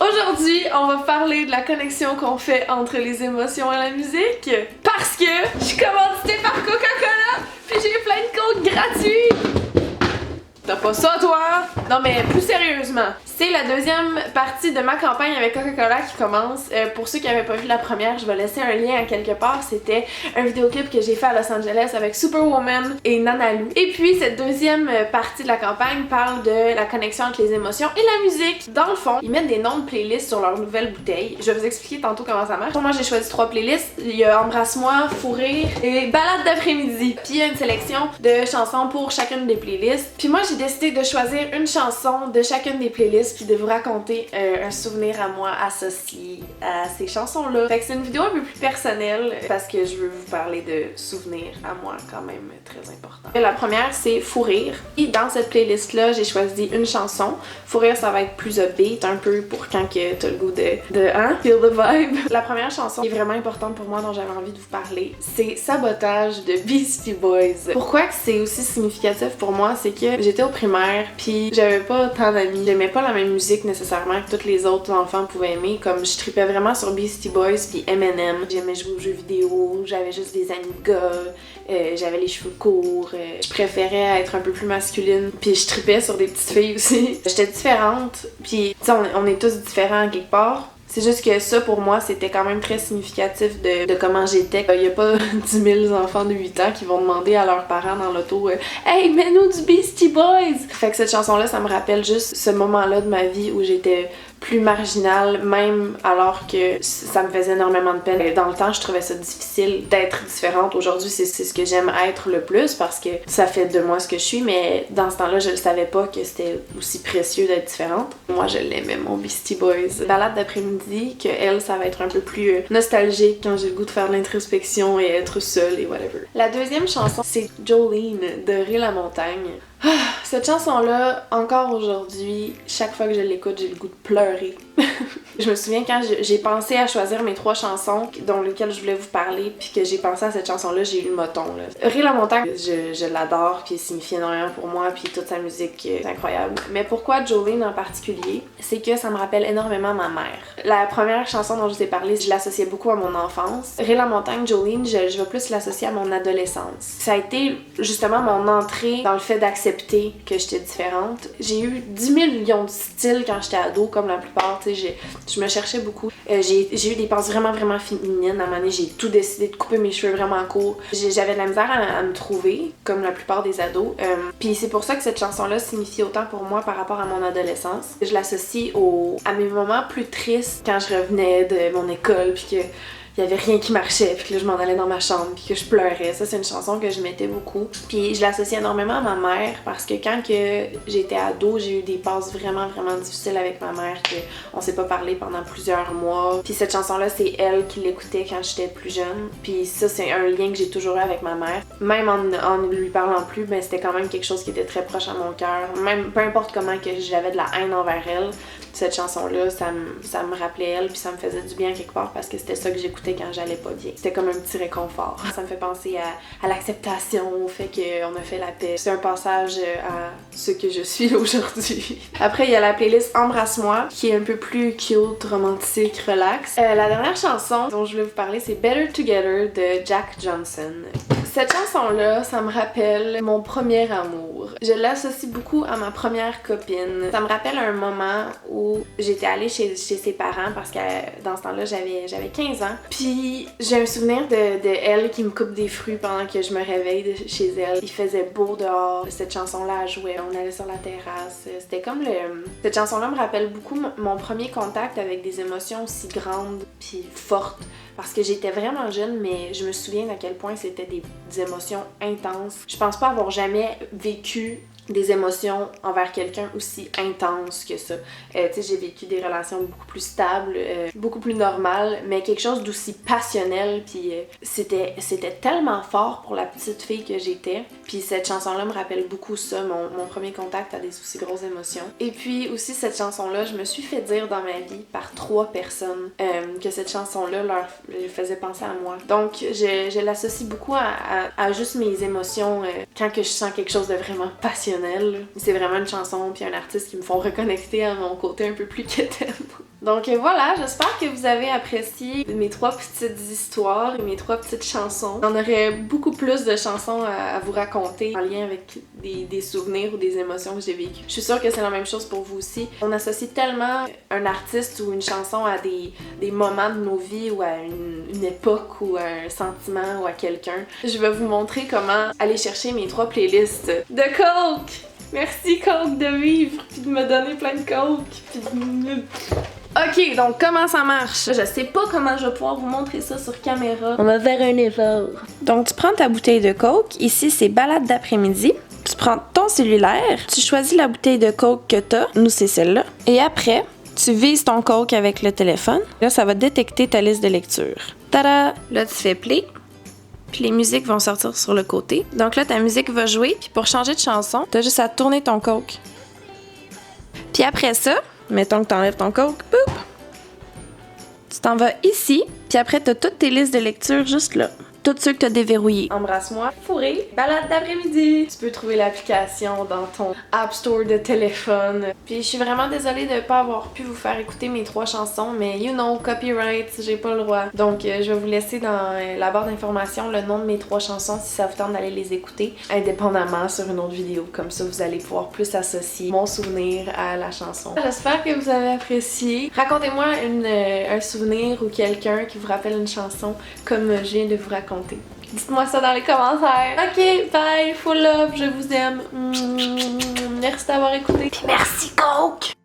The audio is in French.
Aujourd'hui, on va parler de la connexion qu'on fait entre les émotions et la musique. Parce que je suis commanditée par Coca-Cola, puis j'ai plein de codes gratuits. T'as pas ça, toi? Non, mais plus sérieusement, c'est la deuxième partie de ma campagne avec Coca-Cola qui commence. Pour ceux qui n'avaient pas vu la première, je vais laisser un lien à quelque part. C'était un vidéoclip que j'ai fait à Los Angeles avec Superwoman et Nanaloo. Et puis, cette deuxième partie de la campagne parle de la connexion entre les émotions et la musique. Dans le fond, ils mettent des noms de playlists sur leurs nouvelles bouteilles. Je vais vous expliquer tantôt comment ça marche. Moi, j'ai choisi 3 playlists. Il y a Embrasse-moi, Fou rire et Balade d'après-midi. Puis, il y a une sélection de chansons pour chacune des playlists. Puis moi, j'ai décidé de choisir une chanson de chacune des playlists puis de vous raconter un souvenir à moi associé à ces chansons-là. Fait que c'est une vidéo un peu plus personnelle parce que je veux vous parler de souvenirs à moi quand même très importants. La première, c'est Fou rire. Et dans cette playlist-là, j'ai choisi une chanson. Fou rire, ça va être plus upbeat, un peu pour quand que t'as le goût de feel the vibe. La première chanson qui est vraiment importante pour moi dont j'avais envie de vous parler, c'est Sabotage de Beastie Boys. Pourquoi que c'est aussi significatif pour moi, c'est que j'étais au primaire puis j'avais pas tant d'amis. J'aimais pas la même musique nécessairement que tous les autres enfants pouvaient aimer. Comme je tripais vraiment sur Beastie Boys puis Eminem. J'aimais jouer aux jeux vidéo, j'avais juste des amis de gars, j'avais les cheveux courts, je préférais être un peu plus masculine puis je tripais sur des petites filles aussi. J'étais différente puis tu sais on est tous différents quelque part. C'est juste que ça, pour moi, c'était quand même très significatif de comment j'étais. Il y a pas 10 000 enfants de 8 ans qui vont demander à leurs parents dans l'auto « Hey, mets-nous du Beastie Boys! » Fait que cette chanson-là, ça me rappelle juste ce moment-là de ma vie où j'étais plus marginale, même alors que ça me faisait énormément de peine. Dans le temps, je trouvais ça difficile d'être différente. Aujourd'hui, c'est ce que j'aime être le plus parce que ça fait de moi ce que je suis, mais dans ce temps-là, je le savais pas que c'était aussi précieux d'être différente. Moi, je l'aimais, mon Beastie Boys. Balade d'après-midi, que elle, ça va être un peu plus nostalgique quand j'ai le goût de faire de l'introspection et être seule et whatever. La deuxième chanson, c'est Jolene de Ré la montagne. Cette chanson-là, encore aujourd'hui, chaque fois que je l'écoute, j'ai le goût de pleurer. Je me souviens quand j'ai pensé à choisir mes 3 chansons dont lesquelles je voulais vous parler, puis que j'ai pensé à cette chanson-là, j'ai eu le moton. Ré la montagne, je l'adore, puis elle signifie énormément pour moi, puis toute sa musique est incroyable. Mais pourquoi Jolene en particulier? C'est que ça me rappelle énormément ma mère. La première chanson dont je vous ai parlé, je l'associais beaucoup à mon enfance. Ré la montagne, Jolene, je vais plus l'associer à mon adolescence. Ça a été justement mon entrée dans le fait d'accepter que j'étais différente. J'ai eu 10 millions de styles quand j'étais ado, comme la plupart, tu sais, je me cherchais beaucoup. J'ai eu des pensées vraiment féminines. À un moment donné, j'ai tout décidé de couper mes cheveux vraiment courts. J'avais de la misère à me trouver, comme la plupart des ados. Puis c'est pour ça que cette chanson-là signifie autant pour moi par rapport à mon adolescence. Je l'associe à mes moments plus tristes quand je revenais de mon école, puis que il y avait rien qui marchait, puis que là, je m'en allais dans ma chambre, puis que je pleurais. Ça, c'est une chanson que je mettais beaucoup. Puis je l'associe énormément à ma mère, parce que quand que j'étais ado, j'ai eu des passes vraiment difficiles avec ma mère, qu'on s'est pas parlé pendant plusieurs mois. Puis cette chanson-là, c'est elle qui l'écoutait quand j'étais plus jeune. Puis ça, c'est un lien que j'ai toujours eu avec ma mère. Même en ne lui parlant plus, ben c'était quand même quelque chose qui était très proche à mon cœur. Même peu importe comment que j'avais de la haine envers elle, cette chanson-là, ça me rappelait elle, puis ça me faisait du bien quelque part parce que c'était ça que j'écoutais quand j'allais pas bien. C'était comme un petit réconfort. Ça me fait penser à l'acceptation, au fait qu'on a fait la paix. C'est un passage à ce que je suis aujourd'hui. Après, il y a la playlist Embrasse-moi, qui est un peu plus cute, romantique, relax. La dernière chanson dont je voulais vous parler, c'est Better Together de Jack Johnson. Cette chanson-là, ça me rappelle mon premier amour. Je l'associe beaucoup à ma première copine. Ça me rappelle un moment où j'étais allée chez ses parents parce que dans ce temps-là, j'avais 15 ans. Puis j'ai un souvenir de elle qui me coupe des fruits pendant que je me réveille de chez elle. Il faisait beau dehors. Cette chanson-là, elle jouait. On allait sur la terrasse. C'était comme Cette chanson-là me rappelle beaucoup mon premier contact avec des émotions aussi grandes puis fortes. Parce que j'étais vraiment jeune, mais je me souviens à quel point c'était des émotions intenses. Je pense pas avoir jamais vécu des émotions envers quelqu'un aussi intenses que ça. Tu sais, j'ai vécu des relations beaucoup plus stables, beaucoup plus normales, mais quelque chose d'aussi passionnel, puis c'était tellement fort pour la petite fille que j'étais. Puis cette chanson-là me rappelle beaucoup ça, mon premier contact à des aussi grosses émotions. Et puis aussi cette chanson-là, je me suis fait dire dans ma vie par 3 personnes que cette chanson-là leur faisait penser à moi. Donc je l'associe beaucoup à juste mes émotions quand que je sens quelque chose de vraiment passionnel. C'est vraiment une chanson puis un artiste qui me font reconnecter à mon côté un peu plus quétaine. Donc voilà, j'espère que vous avez apprécié mes 3 petites histoires et mes 3 petites chansons. J'en aurais beaucoup plus de chansons à vous raconter en lien avec des souvenirs ou des émotions que j'ai vécues. Je suis sûre que c'est la même chose pour vous aussi. On associe tellement un artiste ou une chanson à des moments de nos vies ou à une époque ou à un sentiment ou à quelqu'un. Je vais vous montrer comment aller chercher mes 3 playlists de coke! Merci Coke de vivre puis de me donner plein de coke. Ok, donc comment ça marche? Je sais pas comment je vais pouvoir vous montrer ça sur caméra. On va faire un effort. Donc tu prends ta bouteille de coke. Ici c'est balade d'après-midi. Tu prends ton cellulaire. Tu choisis la bouteille de coke que t'as. Nous c'est celle-là. Et après, tu vises ton coke avec le téléphone. Là ça va détecter ta liste de lecture. Tada! Là tu fais play. Puis les musiques vont sortir sur le côté. Donc là, ta musique va jouer. Puis pour changer de chanson, t'as juste à tourner ton coke. Puis après ça, mettons que t'enlèves ton coke, boop! Tu t'en vas ici. Puis après, t'as toutes tes listes de lecture juste là. Tous ceux que t'as déverrouillés. Embrasse-moi, fourré, balade d'après-midi. Tu peux trouver l'application dans ton App Store de téléphone. Puis je suis vraiment désolée de pas avoir pu vous faire écouter mes 3 chansons, mais you know, copyright, j'ai pas le droit. Donc je vais vous laisser dans la barre d'informations le nom de mes 3 chansons si ça vous tente d'aller les écouter indépendamment sur une autre vidéo. Comme ça, vous allez pouvoir plus associer mon souvenir à la chanson. J'espère que vous avez apprécié. Racontez-moi un souvenir ou quelqu'un qui vous rappelle une chanson comme je viens de vous raconter. Dites-moi ça dans les commentaires. Ok, bye, full love, je vous aime. Merci d'avoir écouté. Puis merci Coke!